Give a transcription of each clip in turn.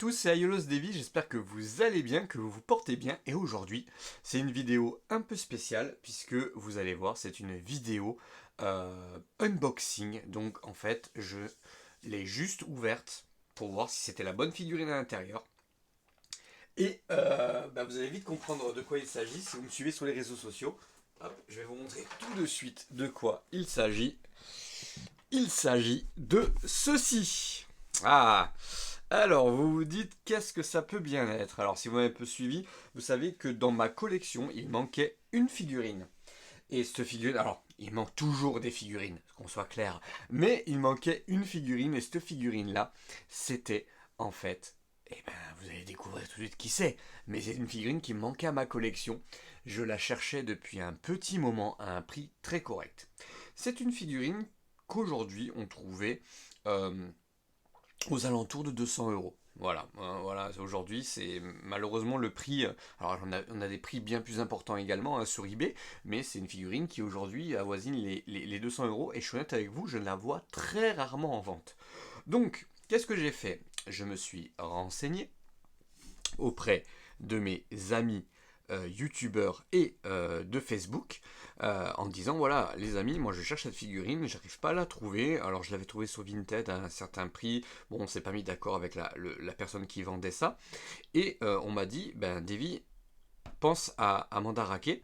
tous, c'est Aiolos Davy, j'espère que vous allez bien, que vous vous portez bien. Et aujourd'hui, c'est une vidéo un peu spéciale, puisque vous allez voir, c'est une vidéo unboxing. Donc en fait, je l'ai juste ouverte pour voir si c'était la bonne figurine à l'intérieur. Et vous allez vite comprendre de quoi il s'agit si vous me suivez sur les réseaux sociaux. Hop, je vais vous montrer tout de suite de quoi il s'agit. Il s'agit de ceci. Ah, alors vous vous dites qu'est-ce que ça peut bien être. Alors si vous m'avez un peu suivi, vous savez que dans ma collection, il manquait une figurine. Et cette figurine, alors il manque toujours des figurines, qu'on soit clair, mais il manquait une figurine et cette figurine-là, c'était en fait, vous allez découvrir tout de suite qui c'est, mais c'est une figurine qui manquait à ma collection. Je la cherchais depuis un petit moment à un prix très correct. C'est une figurine qu'aujourd'hui on trouvait aux alentours de 200 euros. Voilà, voilà. Aujourd'hui c'est malheureusement le prix. Alors on a des prix bien plus importants également sur eBay, mais c'est une figurine qui aujourd'hui avoisine les 200 euros. Et je suis honnête avec vous, je la vois très rarement en vente. Donc, qu'est-ce que j'ai fait? Je me suis renseigné auprès de mes amis youtubeurs et de Facebook en disant voilà les amis, moi je cherche cette figurine, j'arrive pas à la trouver. Alors je l'avais trouvée sur Vinted à un certain prix. Bon, on s'est pas mis d'accord avec la personne qui vendait ça. Et on m'a dit ben Davy, pense à Mandarake.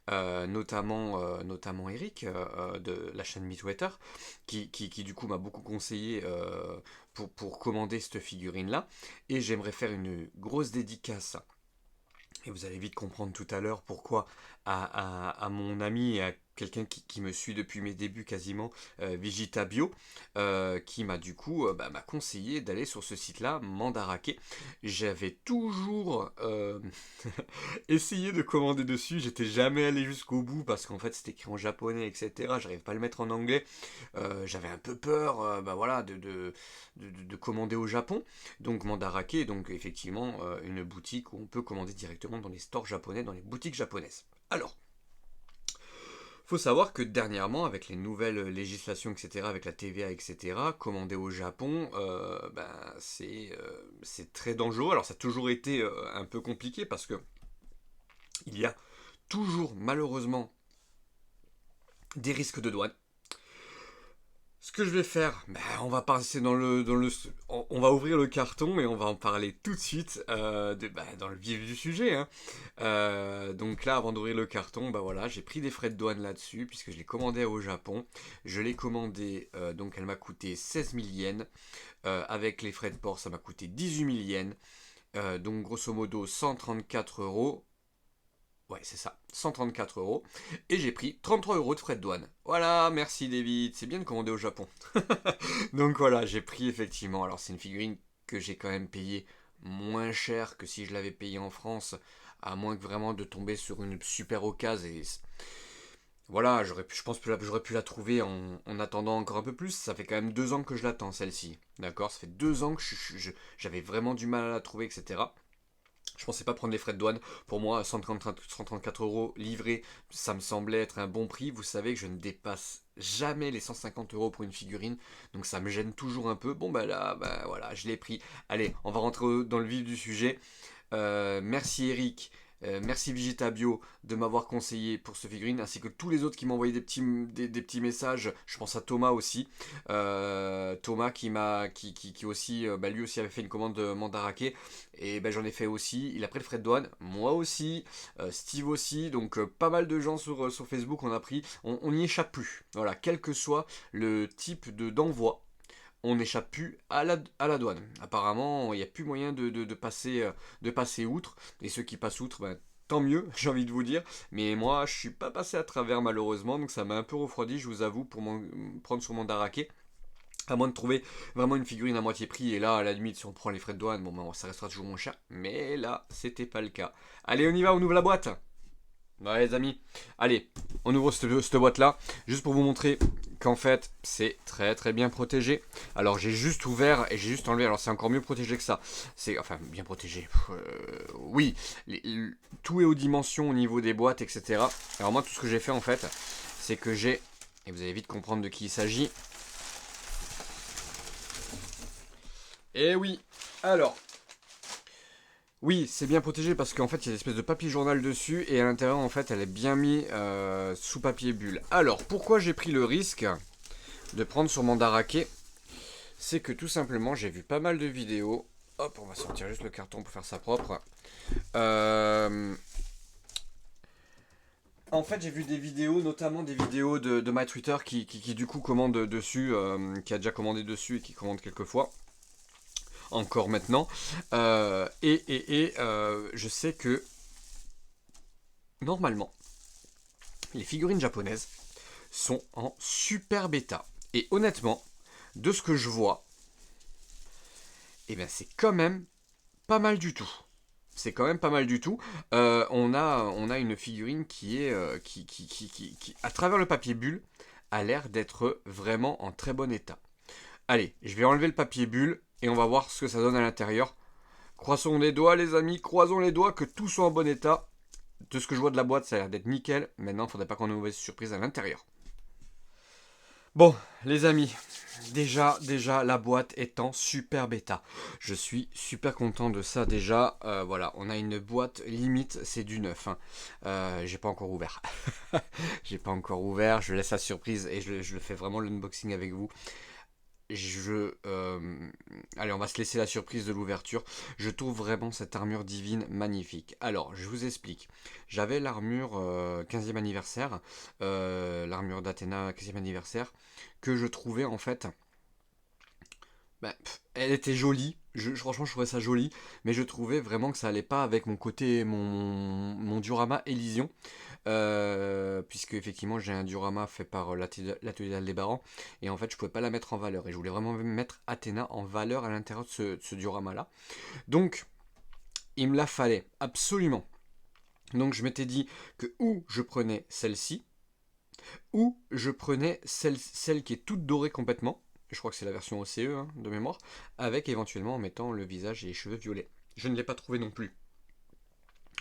Notamment Eric de la chaîne Meatweather qui du coup m'a beaucoup conseillé pour commander cette figurine là, et j'aimerais faire une grosse dédicace, et vous allez vite comprendre tout à l'heure pourquoi, à mon ami et à quelqu'un qui me suit depuis mes débuts quasiment, Vigita Bio, qui m'a du coup m'a conseillé d'aller sur ce site-là, Mandarake. J'avais toujours essayé de commander dessus, j'étais jamais allé jusqu'au bout parce qu'en fait c'était écrit en japonais, etc. J'arrive pas à le mettre en anglais. J'avais un peu peur voilà, de commander au Japon. Donc Mandarake, donc effectivement une boutique où on peut commander directement dans les stores japonais, dans les boutiques japonaises. Alors, faut savoir que dernièrement, avec les nouvelles législations, etc., avec la TVA, etc., commander au Japon, c'est très dangereux. Alors ça a toujours été un peu compliqué parce que il y a toujours malheureusement des risques de douane. Ce que je vais faire, on va passer on va ouvrir le carton et on va en parler tout de suite dans le vif du sujet, hein. Donc là, avant d'ouvrir le carton, voilà, j'ai pris des frais de douane là-dessus puisque je l'ai commandé au Japon. Je l'ai commandé, donc elle m'a coûté 16 000 yens. Avec les frais de port, ça m'a coûté 18 000 yens. Donc grosso modo 134 euros. Ouais, c'est ça, 134 euros. Et j'ai pris 33 euros de frais de douane. Voilà, merci David, c'est bien de commander au Japon. Donc voilà, j'ai pris effectivement. Alors c'est une figurine que j'ai quand même payée moins cher que si je l'avais payée en France, à moins que vraiment de tomber sur une super occasion. Et voilà, je pense que j'aurais pu la trouver en attendant encore un peu plus. Ça fait quand même 2 ans que je l'attends, celle-ci. D'accord, ça fait 2 ans que j'avais vraiment du mal à la trouver, etc. Je pensais pas prendre les frais de douane. Pour moi, 134 euros livrés, ça me semblait être un bon prix. Vous savez que je ne dépasse jamais les 150 euros pour une figurine, donc ça me gêne toujours un peu. Bon, là, voilà, je l'ai pris. Allez, on va rentrer dans le vif du sujet. Merci Eric, merci Vigita Bio de m'avoir conseillé pour ce figurine, ainsi que tous les autres qui m'ont envoyé des petits messages. Je pense à Thomas aussi. Thomas qui aussi, lui aussi avait fait une commande de Mandarake. Et j'en ai fait aussi. Il a pris le frais de douane. Moi aussi. Steve aussi. Donc pas mal de gens sur Facebook on a pris. On n'y échappe plus. Voilà, quel que soit le type d'envoi, on n'échappe plus à la douane. Apparemment, il n'y a plus moyen de passer outre. Et ceux qui passent outre, tant mieux, j'ai envie de vous dire. Mais moi, je suis pas passé à travers malheureusement, donc ça m'a un peu refroidi, je vous avoue, pour prendre sur mon Mandarake. À moins de trouver vraiment une figurine à moitié prix, et là, à la limite, si on prend les frais de douane, ça restera toujours moins cher. Mais là, c'était pas le cas. Allez, on y va, on ouvre la boîte. Ouais, les amis. Allez, on ouvre cette boîte-là, juste pour vous montrer qu'en fait, c'est très très bien protégé. Alors, j'ai juste ouvert et j'ai juste enlevé. Alors, c'est encore mieux protégé que ça. C'est, enfin, bien protégé. Oui, tout est aux dimensions au niveau des boîtes, etc. Alors, moi, tout ce que j'ai fait, en fait, c'est que et vous allez vite comprendre de qui il s'agit. Et oui, alors, Oui, c'est bien protégé parce qu'en fait, il y a une espèce de papier journal dessus et à l'intérieur, en fait, elle est bien mise sous papier bulle. Alors, pourquoi j'ai pris le risque de prendre sur Mandarake? C'est que tout simplement, j'ai vu pas mal de vidéos. Hop, on va sortir juste le carton pour faire ça propre. Euh, En fait, j'ai vu des vidéos, notamment des vidéos de My Twitter qui du coup commande dessus, qui a déjà commandé dessus et qui commande quelques fois, encore maintenant. Je sais que normalement, les figurines japonaises sont en super bêta. Et honnêtement, de ce que je vois, eh ben c'est quand même pas mal du tout. C'est quand même pas mal du tout. On a une figurine qui est à travers le papier bulle, a l'air d'être vraiment en très bon état. Allez, je vais enlever le papier bulle et on va voir ce que ça donne à l'intérieur. Croisons les doigts, les amis, croisons les doigts que tout soit en bon état. De ce que je vois de la boîte, ça a l'air d'être nickel. Maintenant, il faudrait pas qu'on ait une mauvaise surprise à l'intérieur. Bon, les amis, déjà, la boîte est en super bêta. Je suis super content de ça déjà. Voilà, on a une boîte limite, c'est du neuf, hein. J'ai pas encore ouvert. J'ai pas encore ouvert, je laisse la surprise et je fais vraiment l'unboxing avec vous. Allez, on va se laisser la surprise de l'ouverture. Je trouve vraiment cette armure divine magnifique. Alors, je vous explique. J'avais l'armure 15e anniversaire, l'armure d'Athéna 15e anniversaire, que je trouvais en fait, elle était jolie. Franchement, je trouvais ça joli, mais je trouvais vraiment que ça allait pas avec mon diorama Elysion. Puisque effectivement j'ai un diorama fait par l'atelier d'Aldébaran et en fait je pouvais pas la mettre en valeur et je voulais vraiment mettre Athéna en valeur à l'intérieur de ce diorama là. Donc il me la fallait absolument. Donc je m'étais dit que ou je prenais celle-ci ou je prenais celle qui est toute dorée complètement. Je crois que c'est la version OCE, hein, de mémoire, avec éventuellement en mettant le visage et les cheveux violets. Je ne l'ai pas trouvé non plus.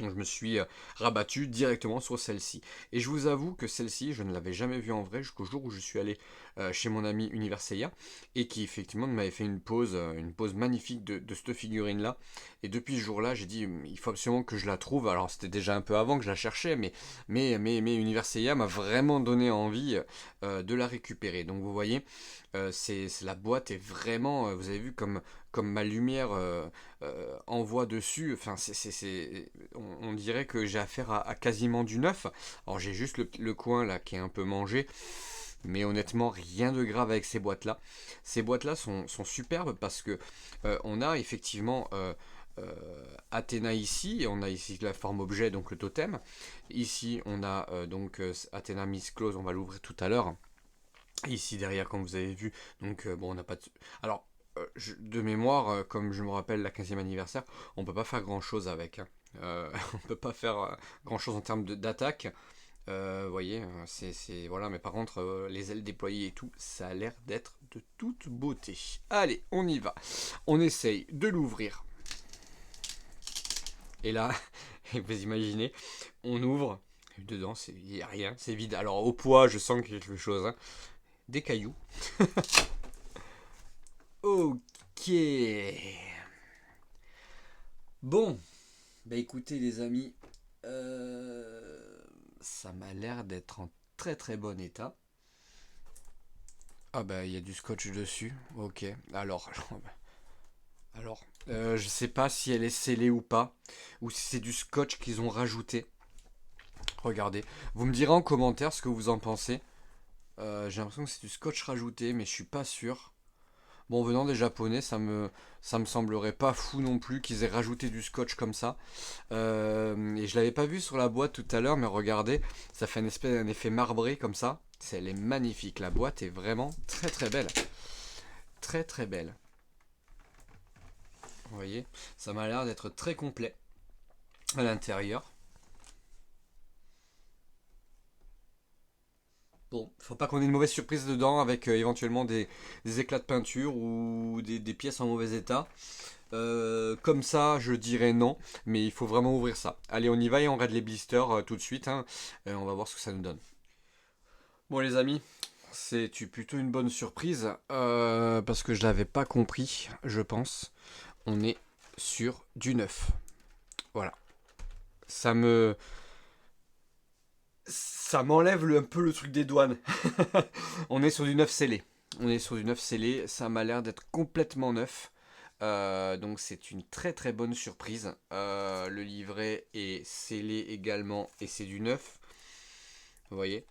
Donc je me suis rabattu directement sur celle-ci. Et je vous avoue que celle-ci, je ne l'avais jamais vue en vrai jusqu'au jour où je suis allé chez mon ami Universeia et qui effectivement m'avait fait une pose magnifique de cette figurine-là. Et depuis ce jour-là, j'ai dit, il faut absolument que je la trouve. Alors c'était déjà un peu avant que je la cherchais, mais Universeia m'a vraiment donné envie de la récupérer. Donc vous voyez, la boîte est vraiment, vous avez vu comme ma lumière envoie dessus, enfin on dirait que j'ai affaire à quasiment du neuf. Alors j'ai juste le coin là qui est un peu mangé, mais honnêtement rien de grave avec ces boîtes là. Ces boîtes là sont superbes parce que on a effectivement Athéna ici, et on a ici la forme objet, donc le totem. Ici on a Athéna Miss Close, on va l'ouvrir tout à l'heure. Ici derrière, comme vous avez vu, donc bon, on n'a pas de... Alors, de mémoire, comme je me rappelle la 15e anniversaire, on peut pas faire grand chose avec, hein. On peut pas faire grand chose en termes d'attaque. Vous voyez, voilà, mais par contre, les ailes déployées et tout, ça a l'air d'être de toute beauté. Allez, on y va. On essaye de l'ouvrir. Et là, vous imaginez, on ouvre. Dedans, il n'y a rien, c'est vide. Alors, au poids, je sens qu'il y a quelque chose, hein. Des cailloux. Ok. Bon, bah écoutez les amis, ça m'a l'air d'être en très très bon état. Ah bah il y a du scotch dessus. Ok. Je sais pas si elle est scellée ou pas, ou si c'est du scotch qu'ils ont rajouté. Regardez. Vous me direz en commentaire ce que vous en pensez. J'ai l'impression que c'est du scotch rajouté, mais je suis pas sûr. Bon, venant des Japonais, ça me semblerait pas fou non plus qu'ils aient rajouté du scotch comme ça. Et je l'avais pas vu sur la boîte tout à l'heure, mais regardez, ça fait un effet marbré comme ça. Elle est magnifique. La boîte est vraiment très très belle. Très très belle. Vous voyez, ça m'a l'air d'être très complet à l'intérieur. Bon, faut pas qu'on ait une mauvaise surprise dedans avec éventuellement des éclats de peinture ou des pièces en mauvais état. Comme ça, je dirais non, mais il faut vraiment ouvrir ça. Allez, on y va et on regarde les blisters tout de suite, hein. On va voir ce que ça nous donne. Bon, les amis, c'est plutôt une bonne surprise parce que je l'avais pas compris, je pense. On est sur du neuf. Voilà. Ça me... Ça m'enlève un peu le truc des douanes. On est sur du neuf scellé. On est sur du neuf scellé. Ça m'a l'air d'être complètement neuf. Donc c'est une très très bonne surprise. Le livret est scellé également et c'est du neuf. Vous voyez.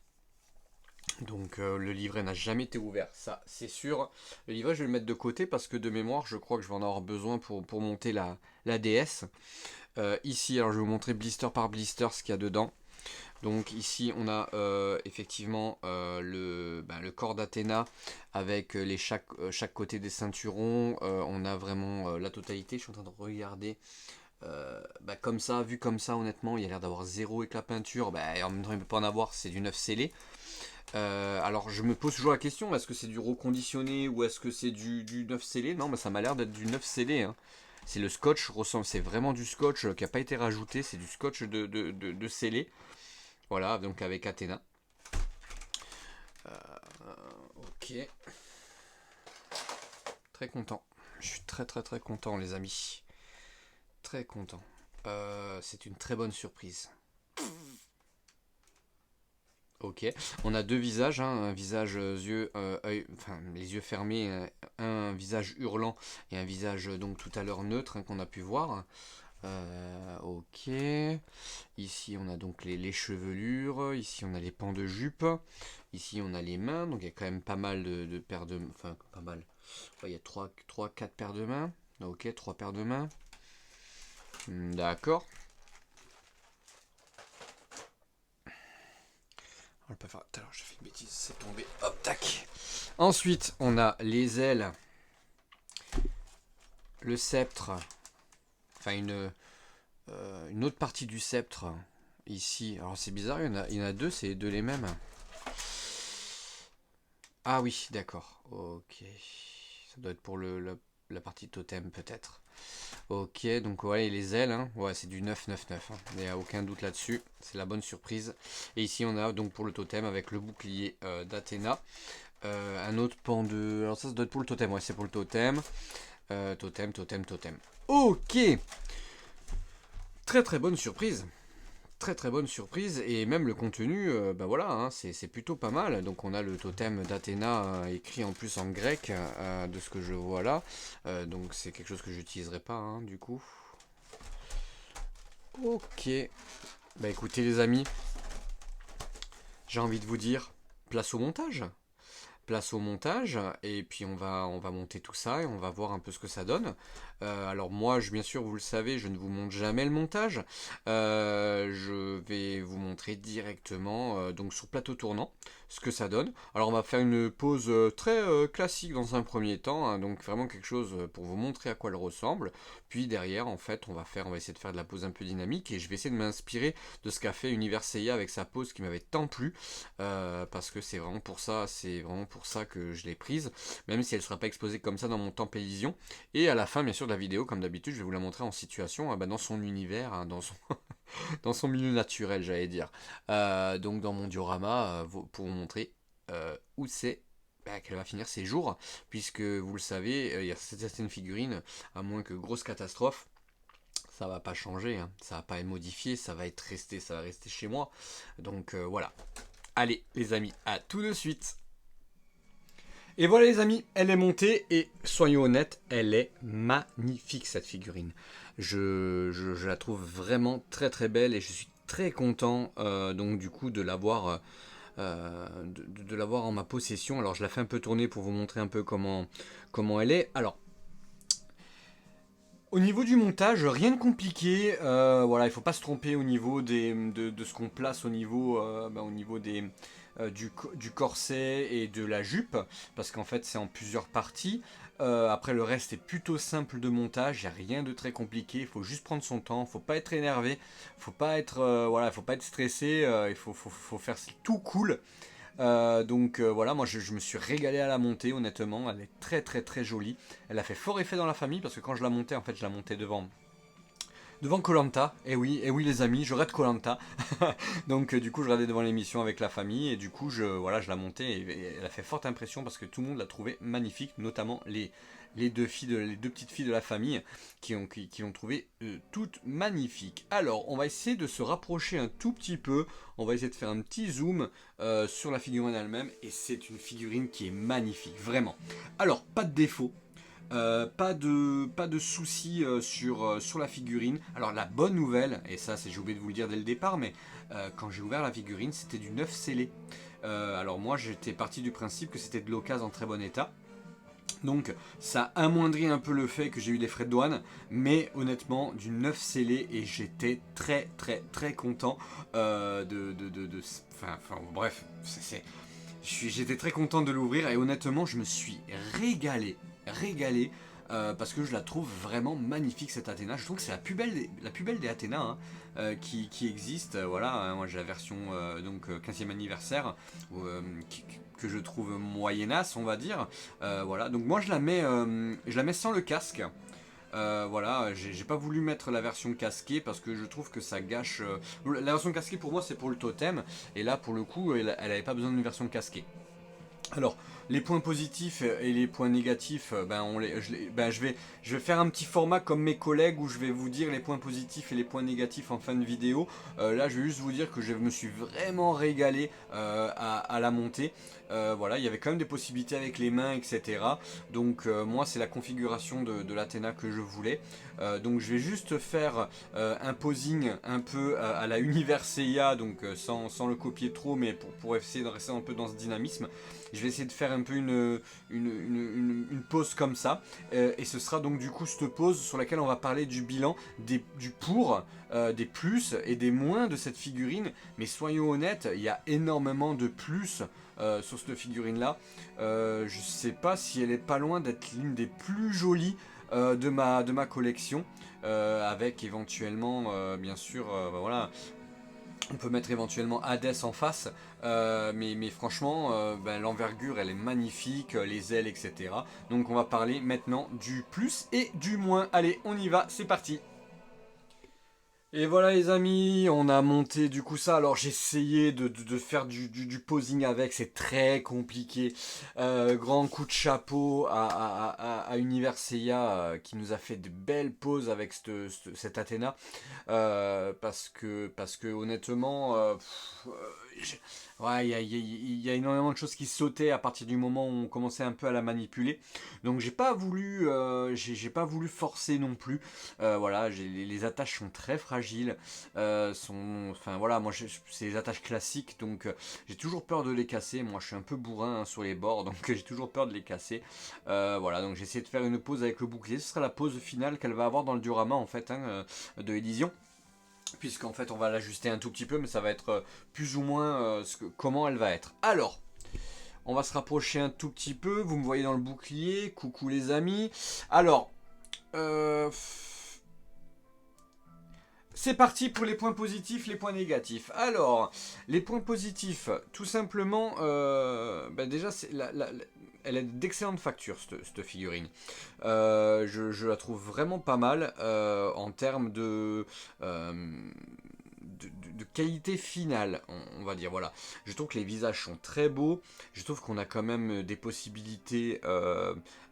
Donc le livret n'a jamais été ouvert, ça c'est sûr. Le livret je vais le mettre de côté parce que de mémoire je crois que je vais en avoir besoin pour monter la DS. Ici alors je vais vous montrer blister par blister ce qu'il y a dedans. Donc ici on a effectivement le corps d'Athéna avec chaque côté des ceinturons. On a vraiment la totalité. Je suis en train de regarder comme ça, vu comme ça honnêtement il a l'air d'avoir zéro éclat peinture. En même temps il ne peut pas en avoir, c'est du neuf scellé. Alors je me pose toujours la question, est-ce que c'est du reconditionné ou est-ce que c'est du neuf scellé? Non, ça m'a l'air d'être du neuf scellé. Hein. C'est le scotch, c'est vraiment du scotch qui n'a pas été rajouté, c'est du scotch de scellé. Voilà, donc avec Athéna. Ok. Très content. Je suis très très très content les amis. Très content. C'est une très bonne surprise. Ok, on a deux visages, hein, un visage les yeux fermés, un visage hurlant et un visage donc tout à l'heure neutre hein, qu'on a pu voir. Ok, ici on a donc les chevelures, ici on a les pans de jupe, ici on a les mains, donc il y a quand même pas mal de paires de... Enfin, pas mal, il y a 4 paires de mains, ok, 3 paires de mains, d'accord. On peut faire... Tout à l'heure, j'ai fait une bêtise, c'est tombé. Hop, tac. Ensuite, on a les ailes, le sceptre, enfin une autre partie du sceptre ici. Alors c'est bizarre, il y en a deux, c'est deux les mêmes. Ah oui, d'accord. Ok. Ça doit être pour la partie totem peut-être. Ok, donc ouais, et les ailes, hein. Ouais, c'est du 999. Hein. Il n'y a aucun doute là-dessus. C'est la bonne surprise. Et ici, on a donc pour le totem avec le bouclier d'Athéna. Un autre pan de... Alors ça doit être pour le totem. Ouais, c'est pour le totem. Totem, totem, totem. Ok. Très très bonne surprise. Très très bonne surprise. Et même le contenu, voilà, hein, c'est plutôt pas mal. Donc on a le totem d'Athéna écrit en plus en grec de ce que je vois là. Donc c'est quelque chose que j'utiliserai pas hein, du coup. Ok. Bah écoutez les amis, j'ai envie de vous dire, place au montage. Place au montage et puis on va monter tout ça et on va voir un peu ce que ça donne. Alors moi, bien sûr, vous le savez, je ne vous montre jamais le montage. Je vais vous montrer directement donc sur plateau tournant ce que ça donne. Alors on va faire une pause très classique dans un premier temps, hein, donc vraiment quelque chose pour vous montrer à quoi elle ressemble. Puis derrière, en fait, on va essayer de faire de la pause un peu dynamique et je vais essayer de m'inspirer de ce qu'a fait Univers Seiya avec sa pause qui m'avait tant plu parce que c'est vraiment pour ça que je l'ai prise, même si elle ne sera pas exposée comme ça dans mon temps Pélision. Et à la fin, bien sûr, de la vidéo, comme d'habitude, je vais vous la montrer en situation, dans son univers, hein, dans son milieu naturel, j'allais dire. Donc dans mon diorama, pour vous montrer où c'est qu'elle va finir ses jours, puisque vous le savez, il y a certaines figurines, à moins que grosse catastrophe, ça va pas changer, hein, ça va pas être modifié, ça va rester chez moi. Donc voilà. Allez les amis, à tout de suite. Et voilà les amis, elle est montée et soyons honnêtes, elle est magnifique cette figurine. Je la trouve vraiment très très belle et je suis très content donc du coup de l'avoir de l'avoir en ma possession. Alors je la fais un peu tourner pour vous montrer un peu comment elle est. Alors au niveau du montage, rien de compliqué. Voilà, il faut pas se tromper au niveau de ce qu'on place au niveau du corset et de la jupe, parce qu'en fait c'est en plusieurs parties. Après le reste est plutôt simple de montage, il n'y a rien de très compliqué, il faut juste prendre son temps, faut pas être énervé, faut pas être faut pas être stressé, il faut faire tout cool. Voilà, moi je me suis régalé à la monter, honnêtement, elle est très très très jolie. Elle a fait fort effet dans la famille parce que quand je la montais, en fait, je la montais devant koh. Et oui les amis, je regarde koh. Donc du coup je regardais devant l'émission avec la famille et du coup voilà, je la montais et elle a fait forte impression parce que tout le monde l'a trouvé magnifique, notamment les les deux petites filles de la famille qui l'ont trouvé toutes magnifiques. Alors on va essayer de se rapprocher un tout petit peu, on va essayer de faire un petit zoom sur la figurine elle-même et c'est une figurine qui est magnifique, vraiment. Alors pas de défaut. Pas de soucis sur la figurine. Alors la bonne nouvelle, et ça j'ai oublié de vous le dire dès le départ, mais quand j'ai ouvert la figurine, c'était du neuf scellé. Alors moi j'étais parti du principe que c'était de l'occasion en très bon état. Donc ça amoindrit un peu le fait que j'ai eu des frais de douane, mais honnêtement du neuf scellé et j'étais très content enfin, bref, j'étais très content de l'ouvrir et honnêtement je me suis régalé parce que je la trouve vraiment magnifique cette Athéna. Je trouve que c'est la plus belle des Athéna hein, qui existe. Voilà, hein, moi j'ai la version donc 15e anniversaire que je trouve moyennasse, on va dire. Voilà, donc moi je la mets sans le casque. Voilà, j'ai pas voulu mettre la version casquée parce que je trouve que ça gâche. La version casquée pour moi c'est pour le totem et là pour le coup elle avait pas besoin d'une version casquée. Alors, les points positifs et les points négatifs, je vais faire un petit format comme mes collègues où je vais vous dire les points positifs et les points négatifs en fin de vidéo. Là, je vais juste vous dire que je me suis vraiment régalé à la montée. Voilà, il y avait quand même des possibilités avec les mains, etc. Donc, moi, c'est la configuration de l'Athéna que je voulais. Donc, je vais juste faire un posing un peu à la Universeia, donc sans le copier trop, mais pour essayer de rester un peu dans ce dynamisme. Je vais essayer de faire un peu une pause comme ça. Et ce sera donc du coup cette pause sur laquelle on va parler du bilan, du pour, des plus et des moins de cette figurine. Mais soyons honnêtes, il y a énormément de plus sur cette figurine-là. Je sais pas si elle est pas loin d'être l'une des plus jolies de ma collection. Avec éventuellement, bien sûr, voilà. On peut mettre éventuellement Hades en face, mais franchement, l'envergure elle est magnifique, les ailes, etc. Donc on va parler maintenant du plus et du moins. Allez, on y va, c'est parti. Et voilà les amis, on a monté du coup ça. Alors j'ai essayé de faire du posing avec, c'est très compliqué. Grand coup de chapeau à Universeia qui nous a fait de belles poses avec cette Athéna. Parce que honnêtement, ouais, il y a énormément de choses qui sautaient à partir du moment où on commençait un peu à la manipuler. Donc j'ai pas voulu forcer non plus. Voilà, les attaches sont très fragiles. Enfin voilà, moi c'est les attaches classiques, donc j'ai toujours peur de les casser. Moi je suis un peu bourrin hein, sur les bords, donc j'ai toujours peur de les casser. Voilà, donc j'ai essayé de faire une pause avec le bouclier. Ce sera la pause finale qu'elle va avoir dans le diorama en fait hein, de Elysion. Puisqu'en fait on va l'ajuster un tout petit peu, mais ça va être plus ou moins comment elle va être. Alors, on va se rapprocher un tout petit peu. Vous me voyez dans le bouclier. Coucou les amis. Alors, c'est parti pour les points positifs, les points négatifs. Alors, les points positifs, tout simplement, déjà, elle est d'excellente facture, cette figurine. Je la trouve vraiment pas mal en termes de qualité finale, on va dire. Voilà. Je trouve que les visages sont très beaux. Je trouve qu'on a quand même des possibilités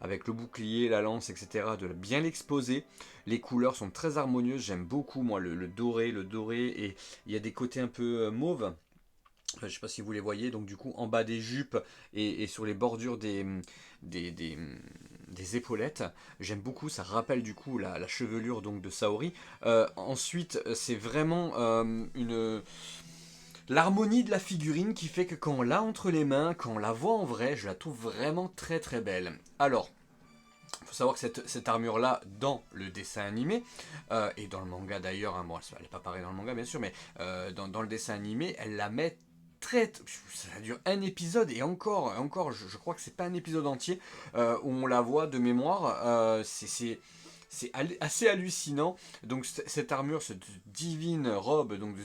avec le bouclier, la lance, etc. de bien l'exposer. Les couleurs sont très harmonieuses. J'aime beaucoup moi le doré, et il y a des côtés un peu mauve. Enfin, je sais pas si vous les voyez, donc du coup en bas des jupes et sur les bordures des, des, des épaulettes, j'aime beaucoup, ça rappelle du coup la chevelure donc de Saori. Ensuite, c'est vraiment l'harmonie de la figurine qui fait que quand on l'a entre les mains, quand on la voit en vrai, je la trouve vraiment très belle. Alors, il faut savoir que cette armure-là, dans le dessin animé, et dans le manga d'ailleurs, hein, bon, elle n'est pas pareille dans le manga bien sûr, mais dans le dessin animé, elle la met ça dure un épisode et encore, je crois que c'est pas un épisode entier où on la voit de mémoire. C'est assez hallucinant. Donc cette armure, cette divine robe, donc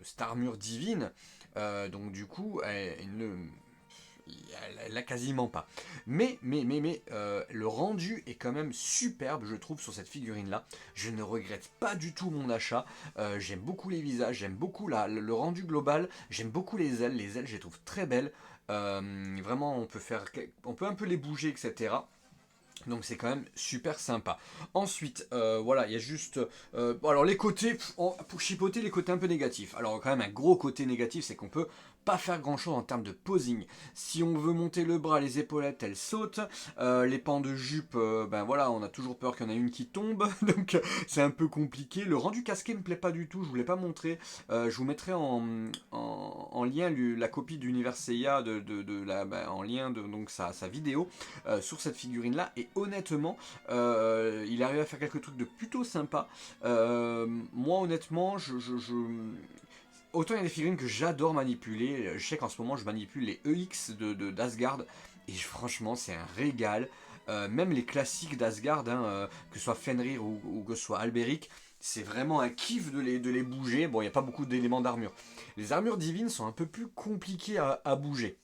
cette armure divine, donc du coup, Elle a quasiment pas. Mais, le rendu est quand même superbe, je trouve, sur cette figurine-là. Je ne regrette pas du tout mon achat. J'aime beaucoup les visages, j'aime beaucoup le rendu global, j'aime beaucoup les ailes. Les ailes, je les trouve très belles. Vraiment, on peut un peu les bouger, etc. Donc c'est quand même super sympa. Ensuite, voilà, il y a juste... bon, alors les côtés, pour chipoter les côtés un peu négatifs. Alors quand même un gros côté négatif, c'est qu'on peut pas faire grand chose en termes de posing. Si on veut monter le bras, les épaulettes, elles sautent. Les pans de jupe, ben voilà, on a toujours peur qu'il y en ait une qui tombe. Donc c'est un peu compliqué. Le rendu casqué me plaît pas du tout, je vous l'ai pas montré. Je vous mettrai en lien la copie d'Univers Seiya en lien de donc sa vidéo sur cette figurine là, et honnêtement il arrive à faire quelques trucs de plutôt sympa. Moi honnêtement autant il y a des figurines que j'adore manipuler. Je sais qu'en ce moment je manipule les EX d'Asgard et franchement c'est un régal. Même les classiques d'Asgard, hein, que ce soit Fenrir ou que ce soit Alberic, c'est vraiment un kiff de les bouger. Bon, il n'y a pas beaucoup d'éléments d'armure. Les armures divines sont un peu plus compliquées à bouger.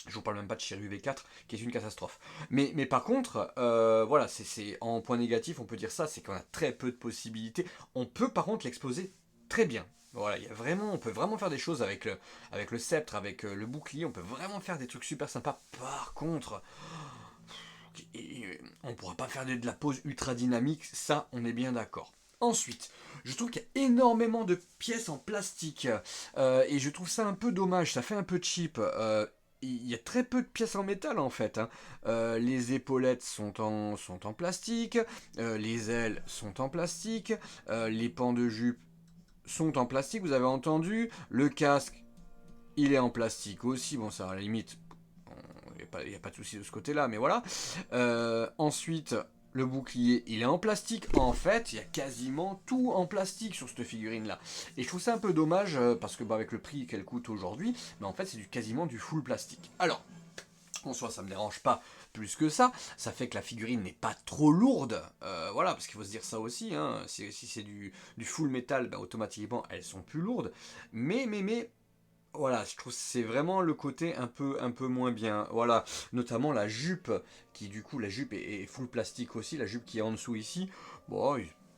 Je vous parle même pas de Shiryu V4 qui est une catastrophe. Mais par contre, voilà, c'est en point négatif, on peut dire ça, c'est qu'on a très peu de possibilités. On peut par contre l'exposer très bien. Voilà, on peut vraiment faire des choses avec le sceptre, avec le bouclier, on peut vraiment faire des trucs super sympas. Par contre, on pourra pas faire de la pose ultra dynamique, ça on est bien d'accord. Ensuite, je trouve qu'il y a énormément de pièces en plastique et je trouve ça un peu dommage, ça fait un peu cheap. Il y a très peu de pièces en métal en fait, hein. Les épaulettes sont en plastique, les ailes sont en plastique, les pans de jupe sont en plastique, vous avez entendu, le casque il est en plastique aussi, bon ça à la limite, il n'y a pas de souci de ce côté-là, mais voilà. Ensuite, le bouclier, il est en plastique. En fait, il y a quasiment tout en plastique sur cette figurine-là. Et je trouve ça un peu dommage, parce que avec le prix qu'elle coûte aujourd'hui, mais en fait, c'est quasiment du full plastique. Alors, en soi, ça me dérange pas plus que ça. Ça fait que la figurine n'est pas trop lourde. Voilà, parce qu'il faut se dire ça aussi, hein. Si c'est du full métal, bah, automatiquement, elles sont plus lourdes. Mais voilà, je trouve que c'est vraiment le côté un peu moins bien. Voilà, notamment la jupe, qui du coup, la jupe est full plastique aussi, la jupe qui est en dessous ici. Bon,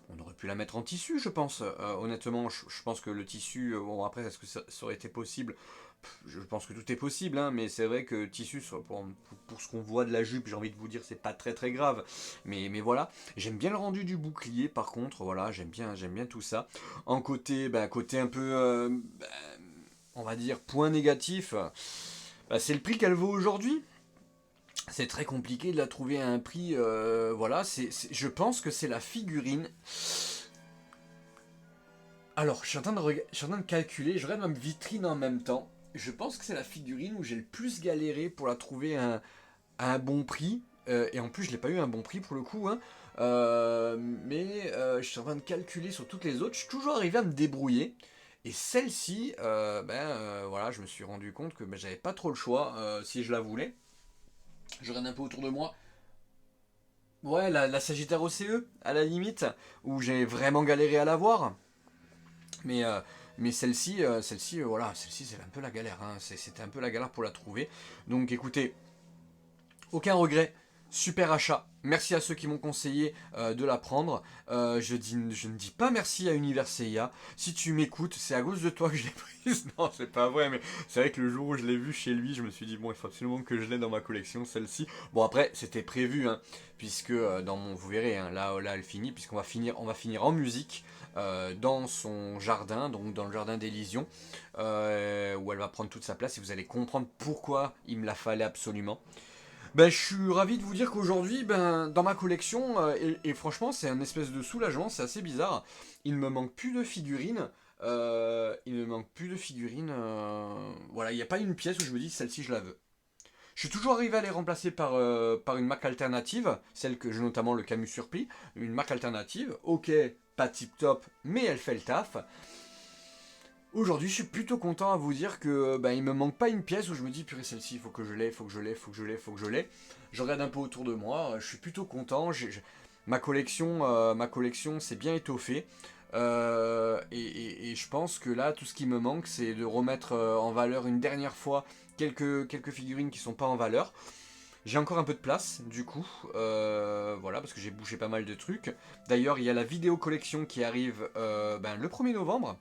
on aurait pu la mettre en tissu, je pense. Honnêtement, je pense que le tissu, bon après, est-ce que ça aurait été possible? Je pense que tout est possible, hein, mais c'est vrai que tissu, pour ce qu'on voit de la jupe, j'ai envie de vous dire, c'est pas très très grave. Mais voilà, j'aime bien le rendu du bouclier, par contre, voilà, j'aime bien tout ça. En côté, côté un peu, on va dire, point négatif, bah, c'est le prix qu'elle vaut aujourd'hui. C'est très compliqué de la trouver à un prix, voilà, je pense que c'est la figurine. Alors, je suis en train de calculer, je regarde ma vitrine en même temps. Je pense que c'est la figurine où j'ai le plus galéré pour la trouver à un bon prix. Et en plus, je l'ai pas eu à un bon prix pour le coup, hein. Je suis en train de calculer sur toutes les autres. Je suis toujours arrivé à me débrouiller. Et celle-ci, voilà, je me suis rendu compte que j'avais pas trop le choix si je la voulais. Je regarde un peu autour de moi. Ouais, la Sagittaire OCE, à la limite, où j'ai vraiment galéré à l'avoir. Mais, euh, mais voilà, celle-ci, c'est un peu la galère, hein. C'était un peu la galère pour la trouver. Donc écoutez, aucun regret, super achat. Merci à ceux qui m'ont conseillé de la prendre. Je ne dis pas merci à Univers Seiya. Si tu m'écoutes, c'est à cause de toi que je l'ai prise. Non, c'est pas vrai, mais c'est vrai que le jour où je l'ai vue chez lui, je me suis dit, bon, il faut absolument que je l'ai dans ma collection, celle-ci. Bon, après, c'était prévu, hein, puisque vous verrez, hein, là, elle finit, on va finir en musique. Dans son jardin, donc dans le jardin d'Elysion, où elle va prendre toute sa place et vous allez comprendre pourquoi il me la fallait absolument. Ben, je suis ravi de vous dire qu'aujourd'hui, dans ma collection, et franchement, c'est un espèce de soulagement, c'est assez bizarre. Il ne me manque plus de figurines. Il ne me manque plus de figurines. Voilà, il n'y a pas une pièce où je me dis celle-ci, je la veux. Je suis toujours arrivé à les remplacer par une marque alternative, celle que j'ai notamment le Camus Surplis, une marque alternative. Ok, pas tip top, mais elle fait le taf. Aujourd'hui, je suis plutôt content à vous dire que il me manque pas une pièce où je me dis purée celle-ci, il faut que je l'ai, il faut que je l'ai, il faut que je l'ai, il faut que je l'ai. Je regarde un peu autour de moi, je suis plutôt content. Ma collection s'est bien étoffée. Et je pense que là, tout ce qui me manque, c'est de remettre en valeur une dernière fois quelques figurines qui sont pas en valeur. J'ai encore un peu de place, du coup, voilà, parce que j'ai bouché pas mal de trucs. D'ailleurs, il y a la vidéo collection qui arrive le 1er novembre.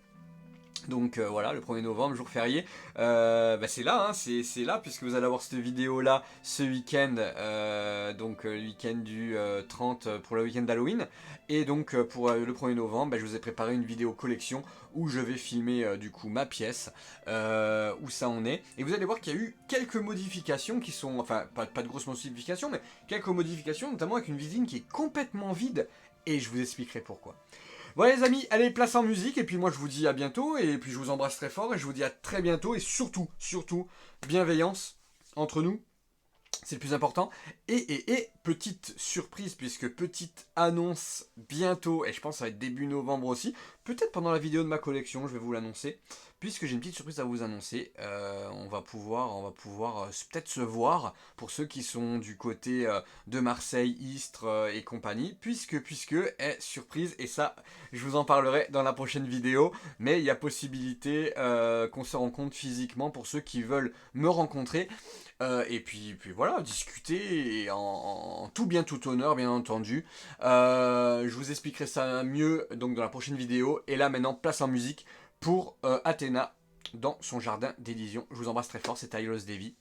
Donc voilà, le 1er novembre, jour férié, c'est là, hein, c'est là, puisque vous allez avoir cette vidéo-là ce week-end, le week-end du 30 pour le week-end d'Halloween. Et donc pour le 1er novembre, je vous ai préparé une vidéo collection où je vais filmer du coup ma pièce, où ça en est. Et vous allez voir qu'il y a eu quelques modifications qui sont, enfin pas de grosses modifications, mais quelques modifications, notamment avec une vitrine qui est complètement vide, et je vous expliquerai pourquoi. Voilà les amis, allez, place en musique, et puis moi je vous dis à bientôt, et puis je vous embrasse très fort, et je vous dis à très bientôt, et surtout, bienveillance entre nous, c'est le plus important. Et petite surprise, puisque petite annonce bientôt, et je pense que ça va être début novembre aussi, peut-être pendant la vidéo de ma collection, je vais vous l'annoncer, puisque j'ai une petite surprise à vous annoncer. On va pouvoir peut-être se voir, pour ceux qui sont du côté de Marseille, Istres et compagnie, puisque, surprise, et ça, je vous en parlerai dans la prochaine vidéo, mais il y a possibilité qu'on se rencontre physiquement pour ceux qui veulent me rencontrer. Et puis voilà, discuter et en tout bien tout honneur, bien entendu. Je vous expliquerai ça mieux donc dans la prochaine vidéo. Et là maintenant, place en musique pour Athéna dans son jardin d'Élysion. Je vous embrasse très fort, c'est Tylos Devi.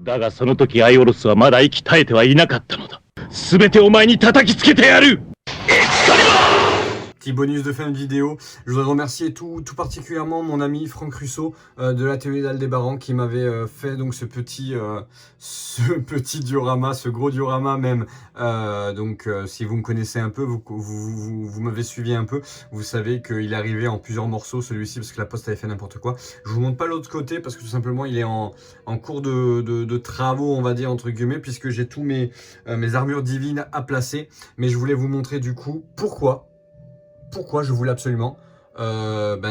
だがその時アイオロスはまだ息絶えてはいなかったのだ。すべてお前に叩きつけてやる。Petit bonus de fin de vidéo, je voudrais remercier tout particulièrement mon ami Franck Russo de l'atelier d'Aldébaran qui m'avait fait donc ce petit diorama, ce gros diorama même. Si vous me connaissez un peu, vous m'avez suivi un peu, vous savez qu'il est arrivé en plusieurs morceaux celui-ci parce que la poste avait fait n'importe quoi. Je vous montre pas l'autre côté parce que tout simplement il est en cours de travaux, on va dire entre guillemets, puisque j'ai tous mes armures divines à placer. Mais je voulais vous montrer du coup pourquoi je voulais absolument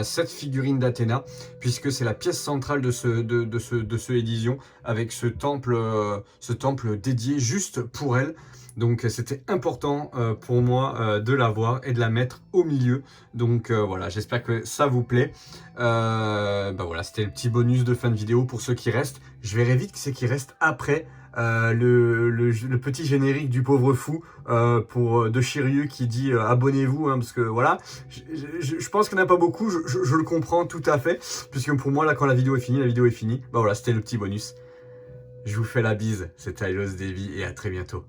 cette figurine d'Athéna, puisque c'est la pièce centrale de ce édition, avec ce temple dédié juste pour elle. Donc c'était important pour moi de l'avoir et de la mettre au milieu. Donc voilà, j'espère que ça vous plaît. Voilà, c'était le petit bonus de fin de vidéo pour ceux qui restent. Je verrai vite ce qui reste après le petit générique du pauvre fou de Shiryu qui dit abonnez-vous, hein, parce que voilà, je pense qu'il n'y en a pas beaucoup, je le comprends tout à fait, puisque pour moi là quand la vidéo est finie, voilà, c'était le petit bonus. Je vous fais la bise, c'est Tylos Devi et à très bientôt.